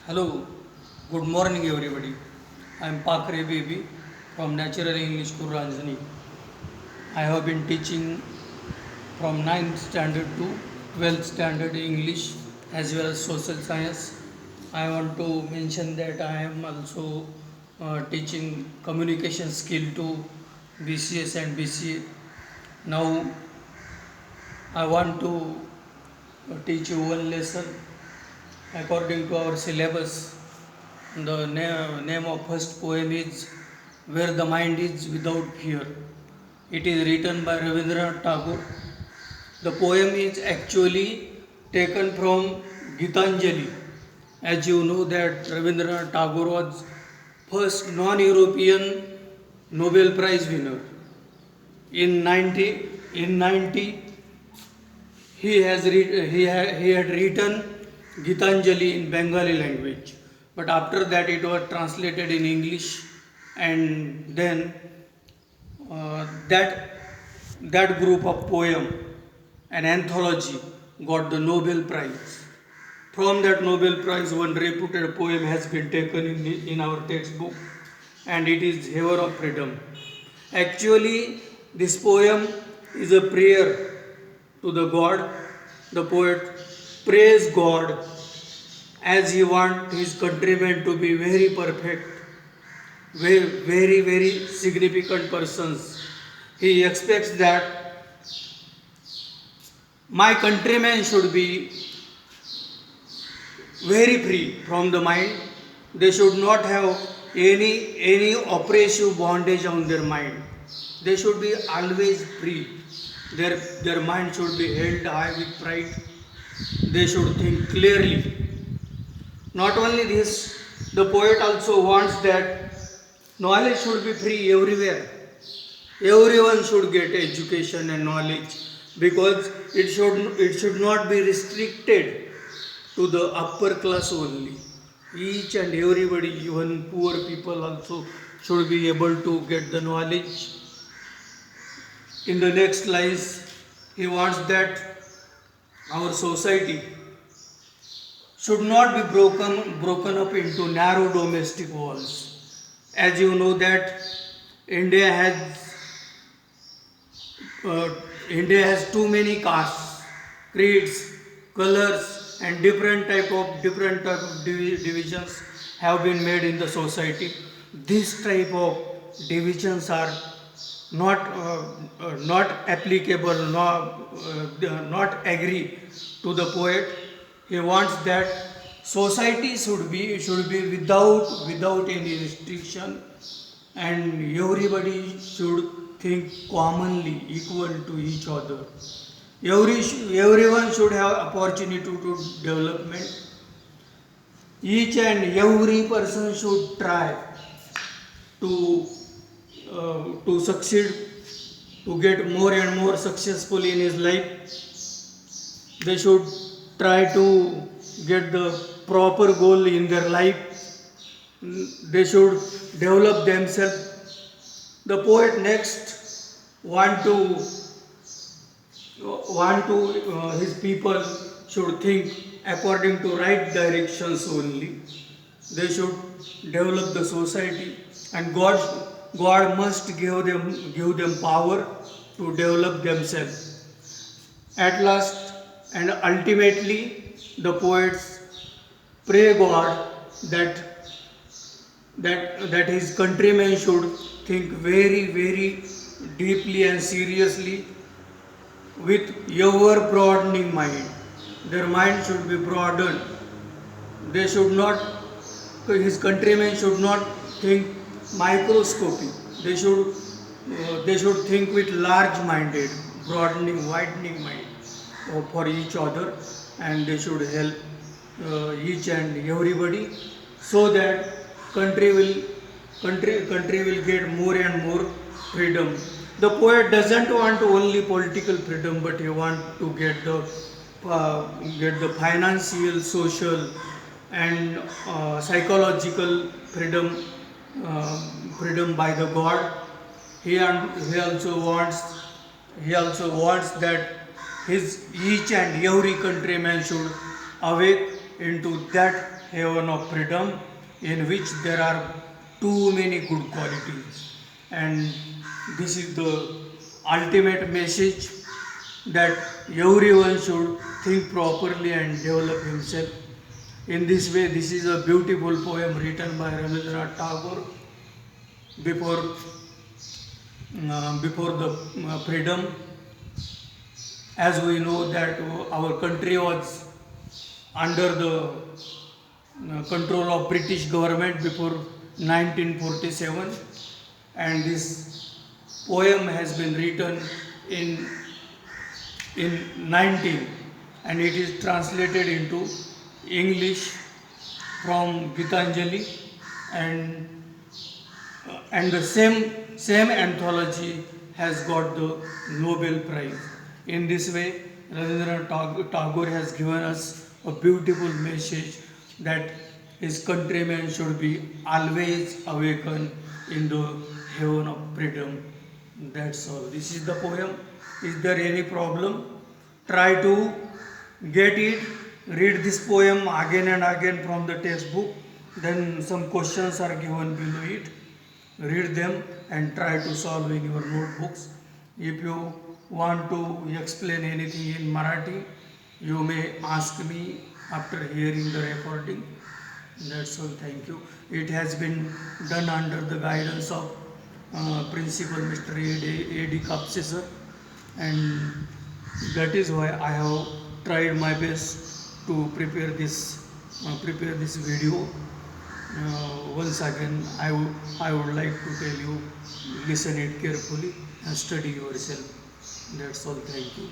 Hello, good morning everybody. I am Pakre Baby from Natural English School Ranjani. I have been teaching from 9th standard to 12th standard English as well as social science. I want to mention that I am also teaching communication skill to BCS and BCA. Now I want to teach you one lesson according to our syllabus. The name of first poem is Where the Mind is Without Fear. It is written by Rabindranath Tagore. The poem is actually taken from Gitanjali. As you know that Rabindranath Tagore was first non-European Nobel Prize winner. In 90 he had written Gitanjali in Bengali language, but after that it was translated in English, and then that group of poem, an anthology, got the Nobel Prize. From that Nobel Prize, one reputed poem has been taken in our textbook, and it is Haver of Freedom. Actually, this poem is a prayer to the God. The poet prays God as he wants his countrymen to be very perfect, very significant persons. He expects that my countrymen should be very free from the mind. They should not have any oppressive bondage on their mind. They should be always free. Their mind should be held high with pride. They should think clearly. Not only this, the poet also wants that knowledge should be free everywhere. Everyone should get education and knowledge, because it should not be restricted to the upper class only. Each and everybody, even poor people also, should be able to get the knowledge. In the next lines, he wants that our society should not be broken up into narrow domestic walls. As you know that India has uh, India has too many castes, creeds, colors, and different type of divisions have been made in the society. This type of divisions are not applicable, not agree to the poet. He wants that society should be without any restriction, and everybody should think commonly, equal to each other. Everyone should have opportunity to development. Each and every person should try to succeed, to get more and more successful in his life. They should try to get the proper goal in their life. They should develop themselves. The poet next want to his people should think according to right directions only. They should develop the society, and God must give them power to develop themselves. At last and ultimately, the poets pray God that that his countrymen should think very deeply and seriously with ever broadening mind. Their mind should be broadened. They should not, his countrymen should not think microscopic. They should think with large-minded, broadening, widening mind for each other, and they should help each and everybody, so that country will country will get more and more freedom. The poet doesn't want only political freedom, but he want to get the financial, social, and psychological uh, freedom by the God. He also wants that his each and every countryman should awake into that heaven of freedom in which there are too many good qualities. And this is the ultimate message, that everyone should think properly and develop himself. In this way, this is a beautiful poem written by Rabindranath Tagore before before the freedom. As we know that our country was under the control of British government before 1947, and this poem has been written in 19, and it is translated into English from Gitanjali, and the same anthology has got the Nobel Prize. In this way, Rabindranath Tagore has given us a beautiful message that his countrymen should be always awakened in the heaven of freedom. That's all. This is the poem. Is there any problem? Try to get it. Read this poem again and again from the textbook. Then some questions are given below it. Read them and try to solve in your notebooks. If you want to explain anything in Marathi, you may ask me after hearing the recording. That's all. Thank you. It has been done under the guidance of Principal Mr. A.D. Kapse sir, and that is why I have tried my best to prepare this video. Once again, I would like to tell you, listen it carefully and study yourself. That's all. Thank you.